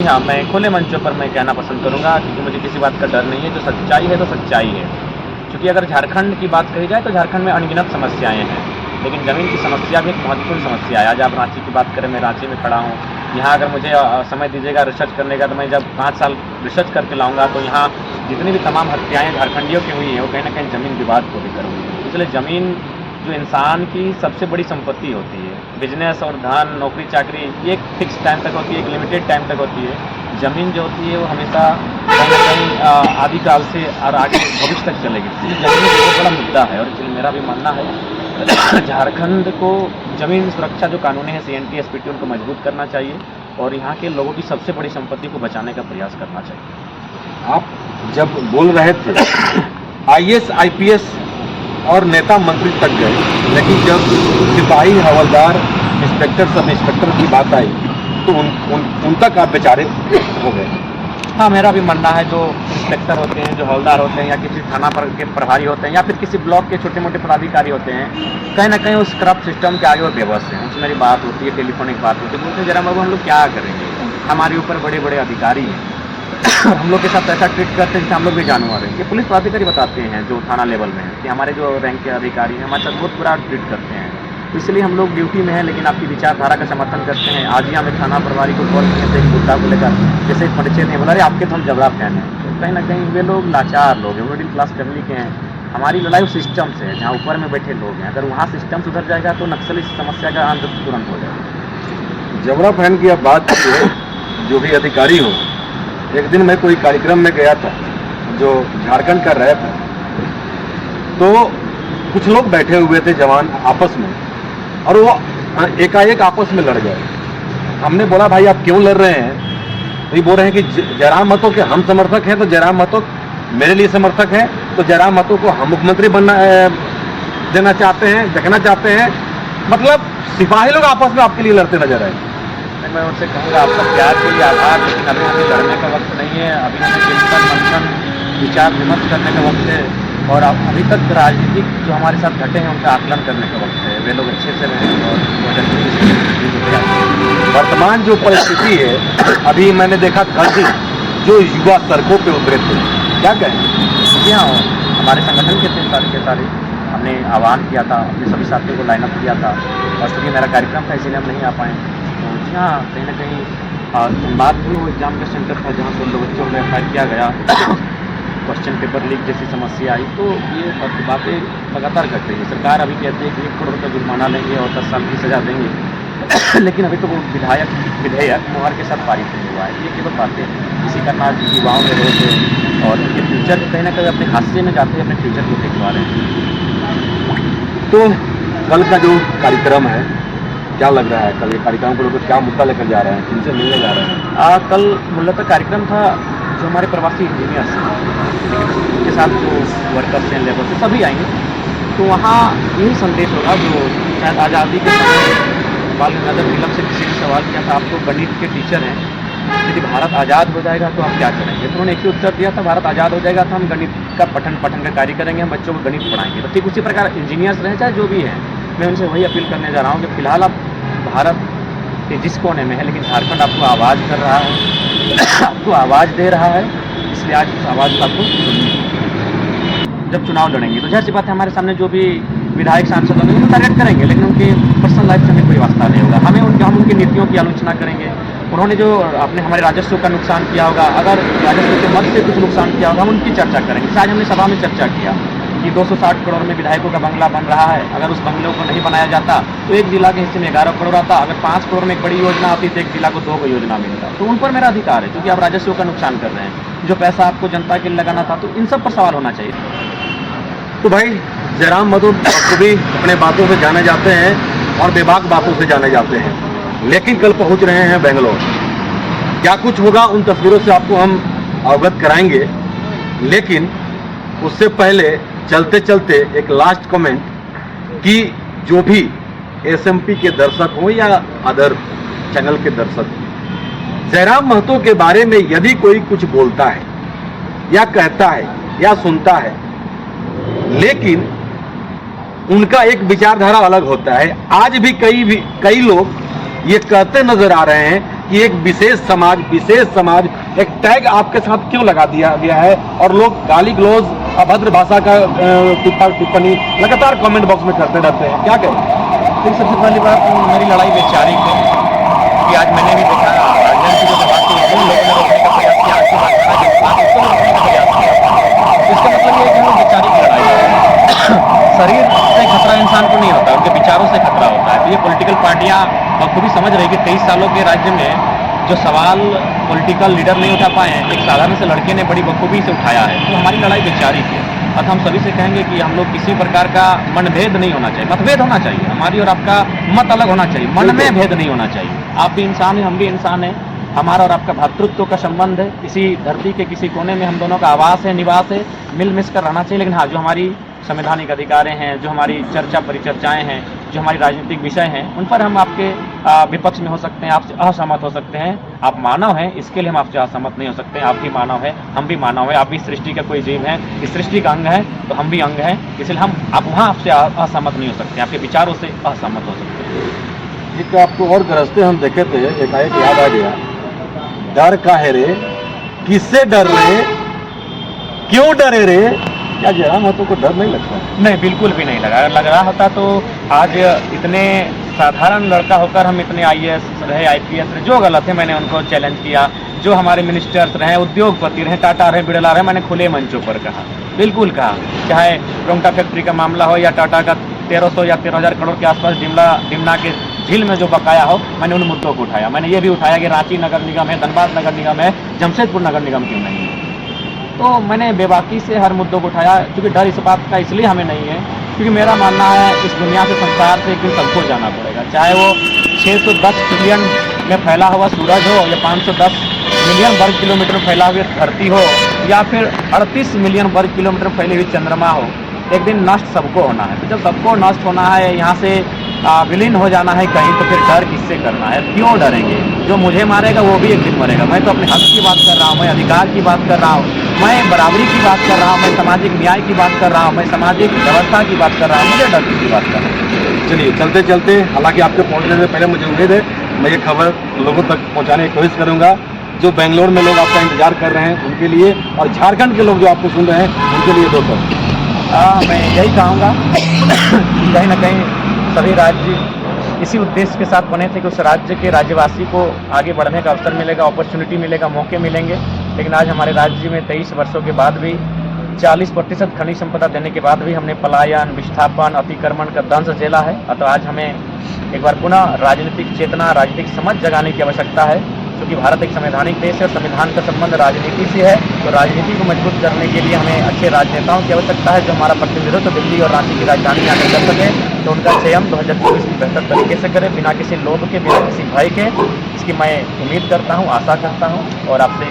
हाँ, मैं खुले मंचों पर मैं कहना पसंद करूँगा, क्योंकि मुझे किसी बात का डर नहीं है। जो सच्चाई है तो सच्चाई है। क्योंकि अगर झारखंड की बात कही जाए तो झारखंड में अनगिनत समस्याएं हैं, लेकिन ज़मीन की समस्या भी एक महत्वपूर्ण समस्या है। आज आप रांची की बात करें, मैं रांची में खड़ा हूँ। यहाँ अगर मुझे समय दीजिएगा रिसर्च करने का, तो मैं जब 5 साल रिसर्च करके लाऊंगा तो यहाँ जितनी भी तमाम हत्याएँ झारखंडियों की हुई हैं, वो कहीं ना कहीं ज़मीन विवाद को लेकर हुई है। इसलिए ज़मीन जो इंसान की सबसे बड़ी संपत्ति होती है। बिजनेस और धन, नौकरी चाकरी, ये एक फिक्स टाइम तक होती है, एक लिमिटेड टाइम तक होती है। ज़मीन जो होती है वो हमेशा कहीं ना कहीं आदिकाल से और आगे भविष्य तक चलेगी। इसलिए ज़मीन एक बहुत बड़ा मुद्दा है, और इसलिए मेरा भी मानना है झारखंड को ज़मीन सुरक्षा जो कानूनी है CNT SPT उनको मजबूत करना चाहिए, और यहाँ के लोगों की सबसे बड़ी संपत्ति को बचाने का प्रयास करना चाहिए। आप जब बोल रहे थे IAS IPS और नेता मंत्री तक गए, लेकिन जब सिपाही, हवलदार, इंस्पेक्टर, सब इंस्पेक्टर की बात आई तो उन तक आप बेचारे हो गए। हाँ, मेरा भी मानना है जो इंस्पेक्टर होते हैं, जो हवलदार होते हैं, या किसी थाना पर के प्रभारी होते हैं, या फिर किसी ब्लॉक के छोटे मोटे पदाधिकारी होते हैं, कहीं ना कहीं उस करप्ट सिस्टम के आगे वो बेबस हैं। उनसे मेरी बात होती है, टेलीफोनिक बात होती है, बोलते हैं जरा बाबू हम लोग क्या करेंगे, हमारे ऊपर बड़े बड़े अधिकारी हैं और हम लोग के साथ ऐसा ट्रीट करते हैं जैसे हम लोग भी जानवर हैं। ये पुलिस पदाधिकारी बताते हैं जो थाना लेवल में हैं कि हमारे जो रैंक के अधिकारी हैं हमारे साथ बहुत बुरा ट्रीट करते हैं। तो इसलिए हम लोग ड्यूटी में हैं, लेकिन आपकी विचारधारा का समर्थन करते हैं। आज ही हमें थाना प्रभारी को कॉल किए थे एक मुद्दा को लेकर, जैसे परिचय नहीं बोला, अरे आपके तो हम जबड़ा फैन हैं। तो कहीं ना कहीं वे लोग लाचार लोग हैं, मिडिल क्लास फैमिली के हैं। हमारी लड़ाई उस सिस्टम से है जहाँ ऊपर में बैठे लोग हैं। अगर वहाँ सिस्टम सुधर जाएगा तो नक्सली समस्या का अंत तुरंत हो जाएगा। जबड़ा फैन की आप बात कीजिए, जो भी अधिकारी हो, एक दिन मैं कोई कार्यक्रम में गया था जो झारखंड का रहा था, तो कुछ लोग बैठे हुए थे जवान आपस में, और वो एकाएक आपस में लड़ गए। हमने बोला भाई आप क्यों लड़ रहे हैं? तो ये बोल रहे हैं कि जयराम महतो के हम समर्थक हैं, तो जयराम महतो मेरे लिए समर्थक है, तो जयराम महतो को हम मुख्यमंत्री बनना देना चाहते हैं, देखना चाहते हैं। मतलब सिपाही लोग आपस में आपके लिए लड़ते नजर आए। मैं उनसे कहूँगा आपका प्यार के लिए आभार, लेकिन अभी हमें लड़ने का वक्त नहीं है। अभी हमें चिंतन मंथन विचार विमर्श करने का वक्त है, और अभी तक राजनीतिक जो हमारे साथ घटे हैं उनका आकलन करने का वक्त है। वे लोग अच्छे से रहें और वर्तमान जो परिस्थिति है, अभी मैंने देखा कल दिन जो युवा सड़कों पे उतरे थे, क्या कहें? जी हाँ, हमारे संगठन के 3 तारीख के तारीख हमने आह्वान किया था, अपने सभी साथियों को लाइनअप किया था, और चूँकि मेरा कार्यक्रम था इसीलिए हम नहीं आ पाए। तो जी हाँ, कहीं ना कहीं बात हुई, वो एग्जाम का सेंटर था जहाँ 16 बच्चों को एफ किया गया, क्वेश्चन पेपर लीक जैसी समस्या आई। तो ये बातें लगातार घट रही है। सरकार अभी कहती है कि 1 करोड़ का जुर्माना लेंगे और 10 साल की सजा देंगे, लेकिन अभी तो वो विधेयक मुहर के साथ पारित नहीं हुआ है। ये केवल बातें हैं। इसी कारण आज युवाओं में रोष है, और उनके फ्यूचर कहीं ना कहीं अपने हादसे में जाते हैं, अपने फ्यूचर को देखवा रहे हैं। तो कल का जो कार्यक्रम है, क्या लग रहा है? कल ये कार्यक्रम को लेकर क्या मुद्दा लेकर जा रहे हैं, किनसे मिलने जा रहे हैं? कल मूलतः कार्यक्रम था जो हमारे प्रवासी इंजीनियर्स हैं, लेकिन उनके साथ जो वर्कर्स हैं, लेबर से सभी आएंगे। तो वहाँ यही संदेश होगा जो शायद आज़ादी के समय बाल गंगाधर तिलक से किसी ने सवाल किया था, आप तो गणित के टीचर हैं, यदि भारत आज़ाद हो जाएगा तो आप क्या करेंगे? तो उन्होंने एक ही उत्तर दिया था, भारत आज़ाद हो जाएगा तो हम गणित का पठन का कार्य करेंगे, हम बच्चों को गणित पढ़ाएंगे। तो ठीक उसी प्रकार इंजीनियर्स रहें चाहे जो भी हैं, मैं उनसे वही अपील करने जा रहा हूँ कि फिलहाल आप भारत के जिस कोने में है, लेकिन झारखंड आपको आवाज़ कर रहा है, आपको आवाज़ दे रहा है। इसलिए आज उस आवाज़ को आपको सुननी है। जब चुनाव लड़ेंगे तो जाहिर सी बात है हमारे सामने जो भी विधायक सांसद होंगे उनको टारगेट करेंगे, लेकिन उनकी पर्सनल लाइफ से हमें कोई वास्ता नहीं होगा। हम उनकी नीतियों की आलोचना करेंगे। उन्होंने जो अपने हमारे राजस्व का नुकसान किया होगा, अगर राजस्व के मद से कुछ नुकसान किया होगा, हम उनकी चर्चा करेंगे। आज हमने सभा में चर्चा किया कि 260 करोड़ में विधायकों का बंगला बन रहा है। अगर उस बंगलों को नहीं बनाया जाता तो एक जिला के हिस्से में 11 करोड़ आता। अगर 5 करोड़ में एक बड़ी योजना आती तो एक जिला को 2 योजना मिलता। तो उन पर मेरा अधिकार है, क्योंकि आप राजस्व का नुकसान कर रहे हैं। जो पैसा आपको जनता के लिए लगाना था, तो इन सब पर सवाल होना चाहिए। तो भाई जयराम महतो को भी अपने बातों से जाने जाते हैं और बेबाक बातों से जाने जाते हैं, लेकिन कल पहुंच रहे हैं बेंगलोर। क्या कुछ होगा उन तस्वीरों से आपको हम अवगत कराएंगे, लेकिन उससे पहले चलते चलते एक लास्ट कमेंट कि जो भी SMP के दर्शक हो या अदर चैनल के दर्शक, जयराम महतो के बारे में यदि कोई कुछ बोलता है या कहता है या सुनता है, लेकिन उनका एक विचारधारा अलग होता है। आज भी कई लोग ये कहते नजर आ रहे हैं कि एक विशेष समाज एक टैग आपके साथ क्यों लगा दिया गया है और लोग गाली गलौज अभद्र भाषा का टिप्पणी लगातार कमेंट बॉक्स में करते रहते हैं, क्या कहें? देखिए, सबसे पहली बात मेरी लड़ाई वैचारिक है कि आज मैंने भी देखा राजनीति की जो बात की जिन लोगों ने रोकने का प्रयास किया, आज की बात करा जिस बात उसको भी रोकने का प्रयास किया, तो इसका मतलब ये है कि हम वैचारिक लड़ाई है। शरीर से खतरा इंसान को नहीं होता, उनके विचारों से खतरा होता है। तो ये पॉलिटिकल पार्टियां बखूबी समझ रही कि 23 सालों के राज्य में जो सवाल पॉलिटिकल लीडर नहीं उठा पाए हैं, एक साधारण से लड़के ने बड़ी बखूबी से उठाया है। तो हमारी लड़ाई वैचारिक है। अब हम सभी से कहेंगे कि हम लोग किसी प्रकार का मनभेद नहीं होना चाहिए, मतभेद होना चाहिए, हमारी और आपका मत अलग होना चाहिए, मन में भेद नहीं होना चाहिए। आप भी इंसान हैं, हम भी इंसान हैं, हमारा और आपका भ्रातृत्व का संबंध है, इसी धरती के किसी कोने में हम दोनों का आवास है, निवास है, मिल मिस कर रहना चाहिए। लेकिन हाँ, जो हमारी संवैधानिक अधिकारें हैं, जो हमारी चर्चा परिचर्चाएं हैं, जो हमारी राजनीतिक विषय हैं, उन पर हम आपके विपक्ष में हो सकते हैं, आपसे असहमत हो सकते हैं। आप मानव हैं, इसके लिए हम आपसे असहमत नहीं हो सकते हैं। आप भी मानव हैं, हम भी मानव हैं, आप भी सृष्टि का कोई जीव हैं, इस सृष्टि का अंग है, तो हम भी अंग हैं, इसलिए हम आप वहाँ आपसे असहमत नहीं हो सकते, आपके विचारों से असहमत हो सकते हैं। एक आपको और गरजते हम देखे थे, एकाएक याद आ गया, डर काहे रे, किससे डर रहे, क्यों डरे रे? क्या जयराम महतो को डर नहीं लगता? नहीं, बिल्कुल भी नहीं लगा। लग रहा होता तो आज इतने साधारण लड़का होकर हम इतने IAS रहे, IPS रहे, जो गलत है मैंने उनको चैलेंज किया। जो हमारे मिनिस्टर्स रहे, उद्योगपति रहे, टाटा रहे, बिड़ला रहे, मैंने खुले मंचों पर कहा, बिल्कुल कहा। चाहे रोंगटा फैक्ट्री का मामला हो या टाटा का 1300 या 13,000 करोड़ के आसपास डिमना के झील में जो बकाया हो, मैंने उन मुद्दों को उठाया। मैंने ये भी उठाया कि रांची नगर निगम है, धनबाद नगर निगम है, जमशेदपुर नगर निगम क्यों नहीं है। तो मैंने बेबाकी से हर मुद्दों को उठाया, क्योंकि डर इस बात का इसलिए हमें नहीं है क्योंकि मेरा मानना है इस दुनिया से, संसार से एक दिन सबको जाना पड़ेगा। चाहे वो 610 ट्रिलियन में फैला हुआ सूरज हो या 510 मिलियन वर्ग किलोमीटर में फैला हुआ धरती हो या फिर 38 मिलियन वर्ग किलोमीटर में फैली हुई चंद्रमा हो, एक दिन नष्ट सबको होना है। तो जब सबको नष्ट होना है, यहाँ से विलीन हो जाना है कहीं, तो फिर डर किससे करना है? क्यों डरेंगे? जो मुझे मारेगा वो भी एक दिन मरेगा। मैं तो अपने हक की बात कर रहा हूँ, मैं अधिकार की बात कर रहा हूँ, मैं बराबरी की बात कर रहा हूँ, मैं सामाजिक न्याय की बात कर रहा हूँ, मैं सामाजिक व्यवस्था की बात कर रहा हूँ, मुझे डर की बात कर रहा हूँ। चलिए चलते चलते, हालांकि आपके पहुंचने से पहले मुझे उम्मीद है मैं ये खबर लोगों तक पहुंचाने की कोशिश करूंगा। जो बेंगलोर में लोग आपका इंतजार कर रहे हैं उनके लिए, और झारखंड के लोग जो आपको सुन रहे हैं उनके लिए दोस्तों मैं यही चाहूँगा कहीं ना कहीं सभी राज्य इसी उद्देश्य के साथ बने थे कि उस राज्य के राज्यवासी को आगे बढ़ने का अवसर मिलेगा, अपॉर्चुनिटी मिलेगा, मौके मिलेंगे। लेकिन आज हमारे राज्य में 23 वर्षों के बाद भी 40% खनिज संपदा देने के बाद भी हमने पलायन, विस्थापन, अतिक्रमण का दंश झेला है। अतः आज हमें एक बार पुनः राजनीतिक चेतना, राजनीतिक समझ जगाने की आवश्यकता है, क्योंकि भारत एक संवैधानिक देश है और संविधान का संबंध राजनीति से है। तो राजनीति को मजबूत करने के लिए हमें अच्छे राजनेताओं की आवश्यकता है, जो हमारा प्रतिनिधित्व दिल्ली और रांची की राजधानी में आकर कर सके। तो उनका चयन 2024 में बेहतर तरीके से करें, बिना किसी लोभ के, बिना किसी भय के। इसकी मैं उम्मीद करता हूँ, आशा करता हूँ और आपसे